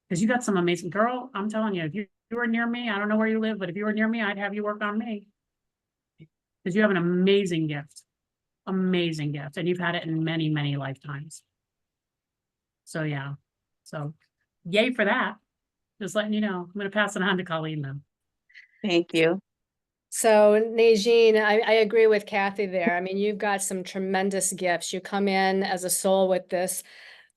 Because you got some amazing girl. I'm telling you, if you were near me, I don't know where you live, but if you were near me, I'd have you work on me. Because you have an amazing gift. Amazing gift. And you've had it in many, many lifetimes. So yeah. So yay for that. Just letting you know. I'm going to pass it on to Colleen now. Thank you. So Najeen, I agree with Kathi there. I mean, you've got some tremendous gifts. You come in as a soul with this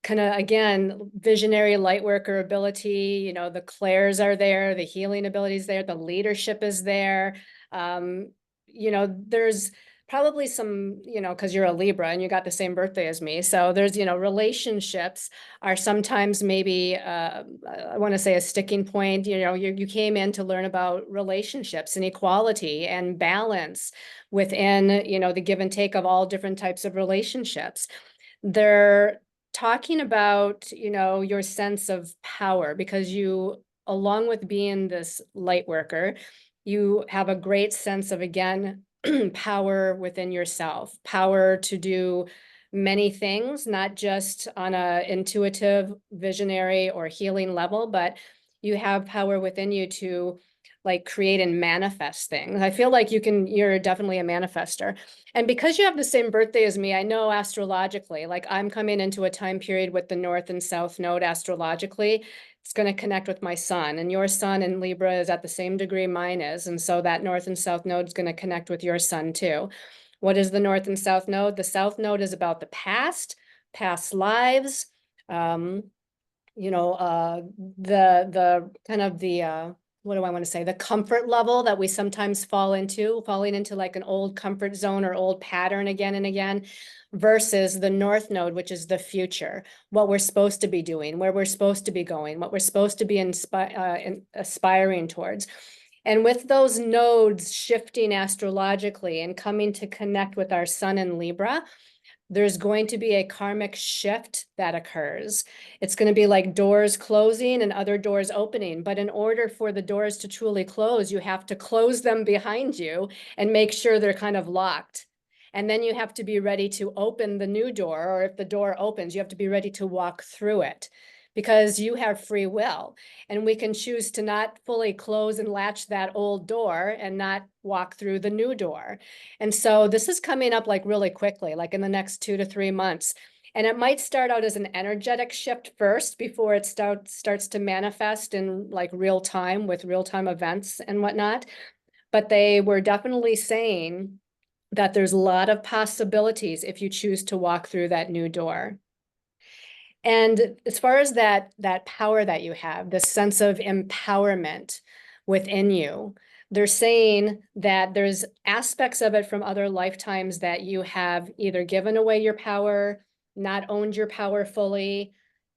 kind of, again, visionary light worker ability. You know, the clairs are there, the healing abilities there, the leadership is there. You know, there's probably some, you know, because you're a Libra and you got the same birthday as me. So there's, you know, relationships are sometimes maybe, I want to say a sticking point. You know, you came in to learn about relationships and equality and balance within, you know, the give and take of all different types of relationships. They're talking about, you know, your sense of power, because you, along with being this light worker, you have a great sense of, again, power within yourself, power to do many things, not just on a intuitive, visionary, or healing level, but you have power within you to like create and manifest things. I feel like you're definitely a manifester. And because you have the same birthday as me, I know astrologically, like I'm coming into a time period with the North and South node astrologically. It's going to connect with my sun, and your sun in Libra is at the same degree mine is. And so that North and South node is going to connect with your sun too. What is the North and South node? The South node is about the past lives, you know, the kind of the, what do I want to say? The comfort level that we sometimes falling into like an old comfort zone or old pattern again and again, versus the North node, which is the future, what we're supposed to be doing, where we're supposed to be going, what we're supposed to be aspiring towards. And with those nodes shifting astrologically and coming to connect with our sun in Libra, there's going to be a karmic shift that occurs. It's going to be like doors closing and other doors opening. But in order for the doors to truly close, you have to close them behind you and make sure they're kind of locked. And then you have to be ready to open the new door, or if the door opens, you have to be ready to walk through it, because you have free will, and we can choose to not fully close and latch that old door and not walk through the new door. And so this is coming up like really quickly, like in the next 2 to 3 months. And it might start out as an energetic shift first before it starts to manifest in like real time with real-time events and whatnot. But they were definitely saying that there's a lot of possibilities if you choose to walk through that new door. And as far as that power that you have, this sense of empowerment within you, they're saying that there's aspects of it from other lifetimes that you have either given away your power, not owned your power fully,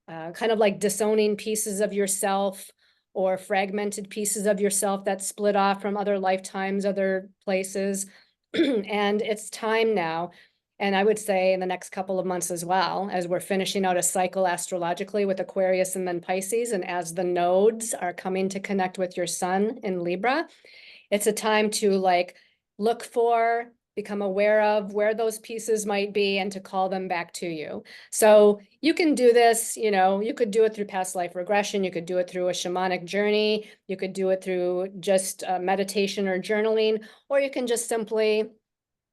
kind of like disowning pieces of yourself or fragmented pieces of yourself that split off from other lifetimes, other places. And it's time now And I would say in the next couple of months as well, as we're finishing out a cycle astrologically with Aquarius and then Pisces, and as the nodes are coming to connect with your sun in Libra, it's a time to like look for, become aware of where those pieces might be and to call them back to you. So you can do this, you know, you could do it through past life regression. You could do it through a shamanic journey. You could do it through just meditation or journaling, or you can just simply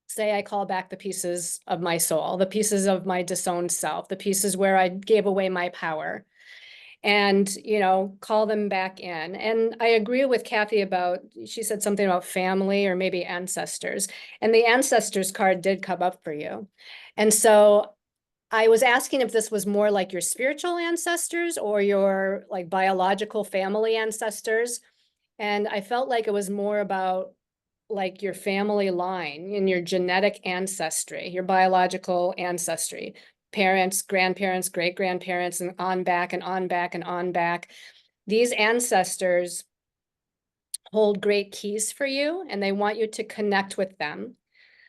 say, I call back the pieces of my soul, the pieces of my disowned self, the pieces where I gave away my power, and, you know, call them back in. And I agree with Kathi about, she said something about family or maybe ancestors, and the ancestors card did come up for you. And so I was asking if this was more like your spiritual ancestors or your like biological family ancestors. And I felt like it was more about like your family line and your genetic ancestry, your biological ancestry, parents, grandparents, great grandparents, and on back and on back and on back. These ancestors hold great keys for you, and they want you to connect with them.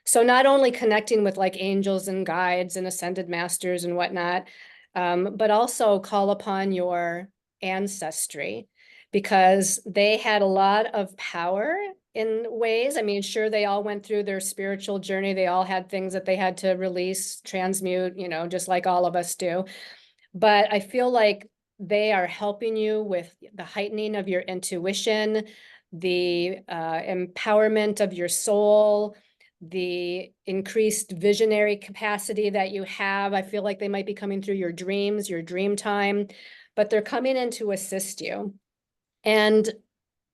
So not only connecting with like angels and guides and ascended masters and whatnot, but also call upon your ancestry, because they had a lot of power in ways. I mean, sure, they all went through their spiritual journey. They all had things that they had to release, transmute, you know, just like all of us do. But I feel like they are helping you with the heightening of your intuition, the empowerment of your soul, the increased visionary capacity that you have. I feel like they might be coming through your dreams, your dream time, but they're coming in to assist you. And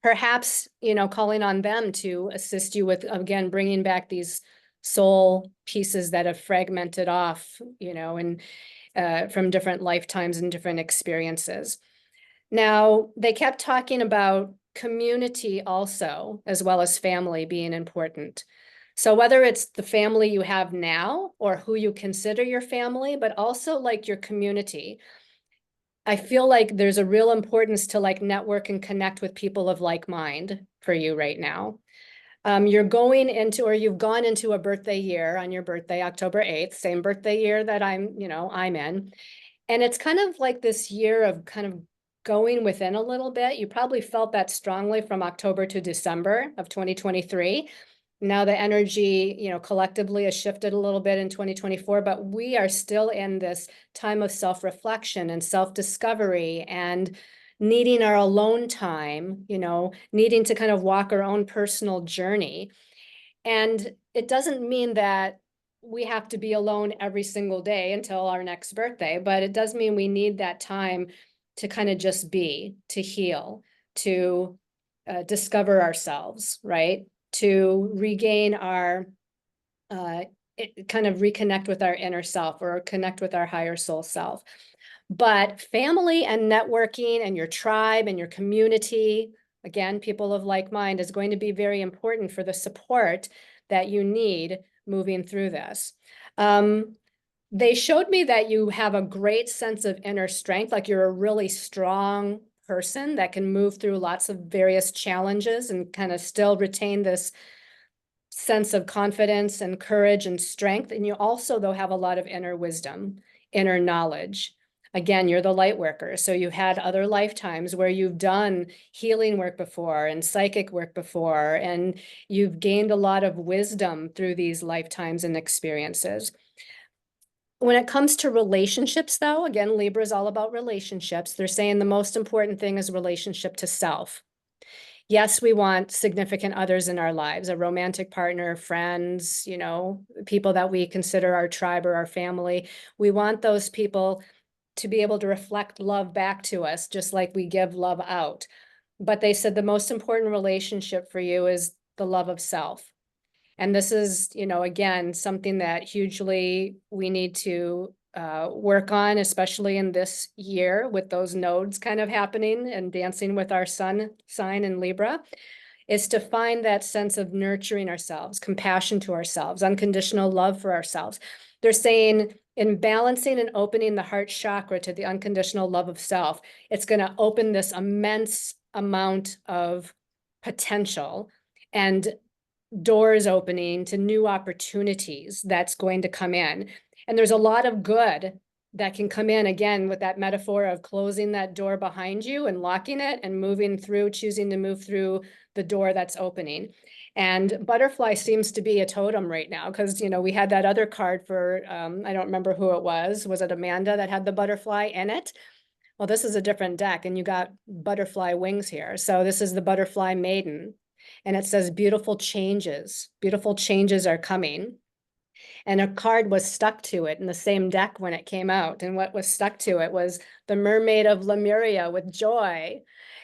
perhaps, you know, calling on them to assist you with, again, bringing back these soul pieces that have fragmented off, you know, and from different lifetimes and different experiences. Now, they kept talking about community also, as well as family being important. So whether it's the family you have now or who you consider your family, but also like your community, I feel like there's a real importance to like network and connect with people of like mind for you right now. You're going into, or you've gone into a birthday year on your birthday, October 8th, same birthday year that I'm in. And it's kind of like this year of kind of going within a little bit. You probably felt that strongly from October to December of 2023. Now the energy, you know, collectively has shifted a little bit in 2024, but we are still in this time of self-reflection and self-discovery and needing our alone time, you know, needing to kind of walk our own personal journey. And it doesn't mean that we have to be alone every single day until our next birthday, but it does mean we need that time to kind of just be, to heal, to discover ourselves, right? To regain our, kind of reconnect with our inner self or connect with our higher soul self. But family and networking and your tribe and your community, again, people of like mind, is going to be very important for the support that you need moving through this. They showed me that you have a great sense of inner strength, like you're a really strong person that can move through lots of various challenges and kind of still retain this sense of confidence and courage and strength. And you also, though, have a lot of inner wisdom, inner knowledge. Again, you're the light worker. So you've had other lifetimes where you've done healing work before and psychic work before, and you've gained a lot of wisdom through these lifetimes and experiences. When it comes to relationships, though, again, Libra is all about relationships. They're saying the most important thing is relationship to self. Yes, we want significant others in our lives, a romantic partner, friends, you know, people that we consider our tribe or our family. We want those people to be able to reflect love back to us, just like we give love out. But they said the most important relationship for you is the love of self. And this is, you know, again, something that hugely we need to work on, especially in this year with those nodes kind of happening and dancing with our sun sign in Libra, is to find that sense of nurturing ourselves, compassion to ourselves, unconditional love for ourselves. They're saying in balancing and opening the heart chakra to the unconditional love of self, it's going to open this immense amount of potential and doors opening to new opportunities that's going to come in. And there's a lot of good that can come in, again, with that metaphor of closing that door behind you and locking it and moving through, choosing to move through the door that's opening. And butterfly seems to be a totem right now, because, you know, we had that other card for, I don't remember who it was. Was it Amanda that had the butterfly in it? Well, this is a different deck, and you got butterfly wings here. So this is the butterfly maiden. And it says beautiful changes are coming. And a card was stuck to it in the same deck when it came out. And what was stuck to it was the mermaid of Lemuria with joy.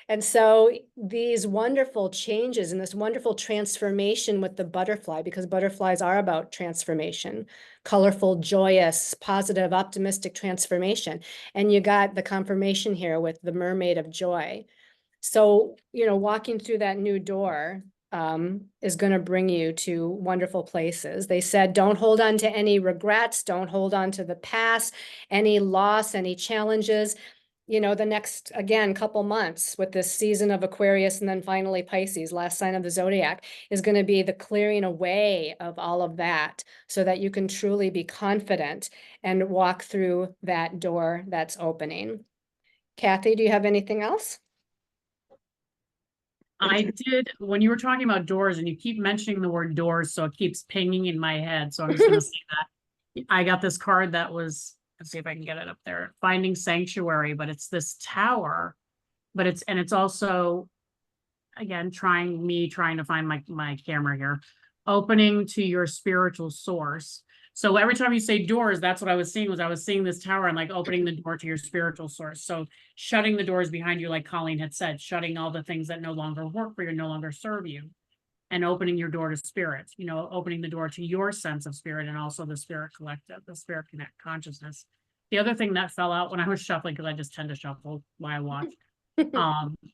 And so these wonderful changes and this wonderful transformation with the butterfly, because butterflies are about transformation, colorful, joyous, positive, optimistic transformation. And you got the confirmation here with the mermaid of joy. So, you know, walking through that new door is going to bring you to wonderful places. They said, don't hold on to any regrets. Don't hold on to the past, any loss, any challenges. You know, the next, again, couple months with this season of Aquarius and then finally Pisces, last sign of the zodiac, is going to be the clearing away of all of that so that you can truly be confident and walk through that door that's opening. Kathi, do you have anything else? I did, when you were talking about doors, and you keep mentioning the word doors, so it keeps pinging in my head. So I'm just going to say that. I got this card that was, let's see if I can get it up there, Finding Sanctuary, but it's this tower, but it's also, again, trying to find my camera here, opening to your spiritual source. So every time you say doors, that's what I was seeing, this tower and like opening the door to your spiritual source. So shutting the doors behind you, like Colleen had said, shutting all the things that no longer work for you, no longer serve you, and opening your door to spirit, you know, opening the door to your sense of spirit and also the spirit collective, the spirit connect consciousness. The other thing that fell out when I was shuffling, because I just tend to shuffle while I watch,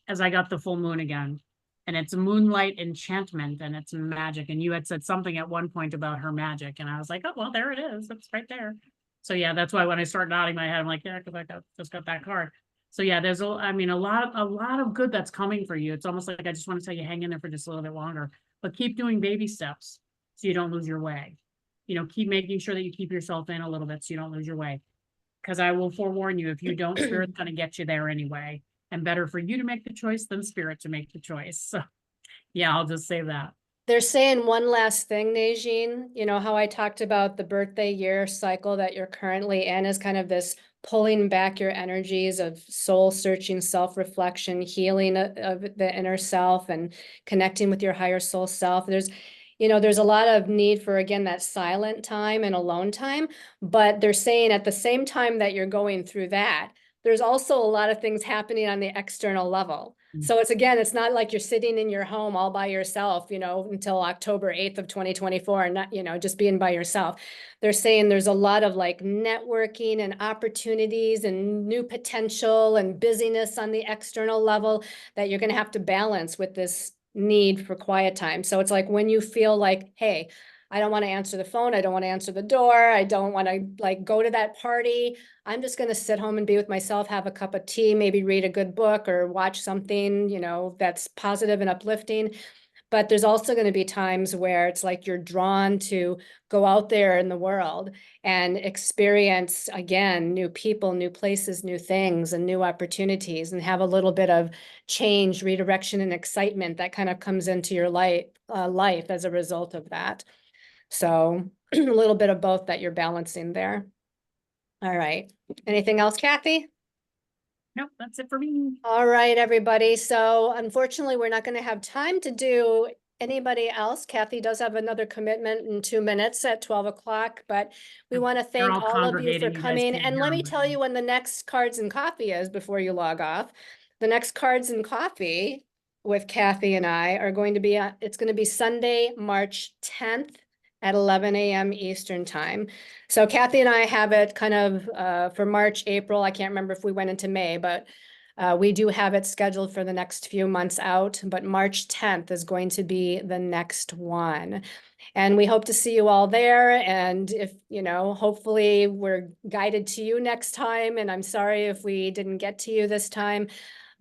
as I got the full moon again, and it's moonlight enchantment and it's magic. And you had said something at one point about her magic, and I was like, oh, well, there it is. It's right there. So yeah, that's why when I start nodding my head, I'm like, yeah, because I just got that card. So yeah, there's a lot of good that's coming for you. It's almost like I just want to tell you, hang in there for just a little bit longer, but keep doing baby steps so you don't lose your way. You know, keep making sure that you keep yourself in a little bit so you don't lose your way. Because I will forewarn you, if you don't, spirit's going to get you there anyway. And better for you to make the choice than spirit to make the choice. So yeah, I'll just say that. They're saying one last thing, Najin. You know how I talked about the birthday year cycle that you're currently in is kind of this pulling back your energies of soul searching, self-reflection, healing of the inner self and connecting with your higher soul self. There's a lot of need for, again, that silent time and alone time, but they're saying at the same time that you're going through that, there's also a lot of things happening on the external level. So it's not like you're sitting in your home all by yourself, you know, until October 8th of 2024 and not, you know, just being by yourself. They're saying there's a lot of like networking and opportunities and new potential and busyness on the external level that you're going to have to balance with this need for quiet time. So it's like when you feel like, hey, I don't want to answer the phone. I don't want to answer the door. I don't want to like go to that party. I'm just going to sit home and be with myself, have a cup of tea, maybe read a good book or watch something, you know, that's positive and uplifting. But there's also going to be times where it's like you're drawn to go out there in the world and experience, again, new people, new places, new things, and new opportunities, and have a little bit of change, redirection, and excitement that kind of comes into your life as a result of that. So a little bit of both that you're balancing there. All right. Anything else, Kathi? Nope, that's it for me. All right, everybody. So unfortunately, we're not going to have time to do anybody else. Kathi does have another commitment in 2 minutes at 12 o'clock, but we want to thank all all of you for congregating. You guys coming. can't And hear let me them, tell you when the next Cards and Coffee is before you log off. The next Cards and Coffee with Kathi and I are going to be, it's going to be Sunday, March 10th at 11 a.m. Eastern time. So Kathi and I have it kind of for March, April. I can't remember if we went into May, but we do have it scheduled for the next few months out, but March 10th is going to be the next one. And we hope to see you all there. And if, you know, hopefully we're guided to you next time. And I'm sorry if we didn't get to you this time.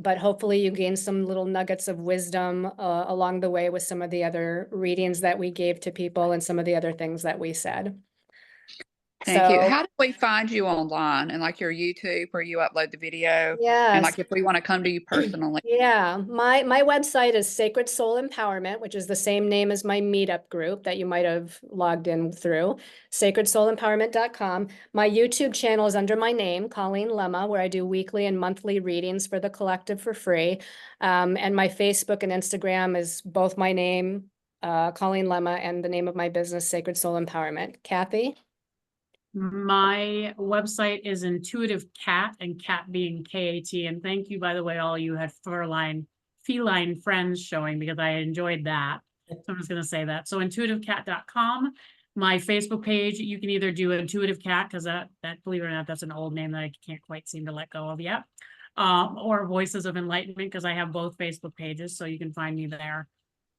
but hopefully you gain some little nuggets of wisdom along the way with some of the other readings that we gave to people and some of the other things that we said. Thank you. So, How do we find you online and like your YouTube where you upload the video? yes. And like if we want to come to you personally? Yeah, my website is Sacred Soul Empowerment, which is the same name as my meetup group that you might have logged in through, sacredsoulempowerment.com. My YouTube channel is under my name, Colleen Lemma, where I do weekly and monthly readings for the collective for free. And my Facebook and Instagram is both my name, Colleen Lemma, and the name of my business, Sacred Soul Empowerment. Kathy? My website is Intuitive Cat, and cat being K-A-T. And thank you, by the way, all you had feline friends showing, because I enjoyed that. So I'm just going to say that. So intuitivecat.com. My Facebook page, you can either do Intuitive Cat, because that, believe it or not, that's an old name that I can't quite seem to let go of yet. Or Voices of Enlightenment, because I have both Facebook pages, so you can find me there.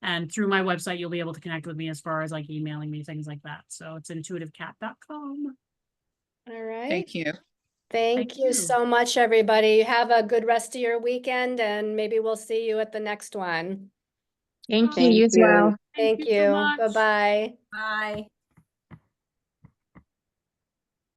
And through my website, you'll be able to connect with me as far as like emailing me, things like that. So it's intuitivecat.com. All right. Thank you. Thank you so much, everybody. Have a good rest of your weekend, and maybe we'll see you at the next one. Thank you, you as well. Thank you so you. much. Bye-bye. Bye.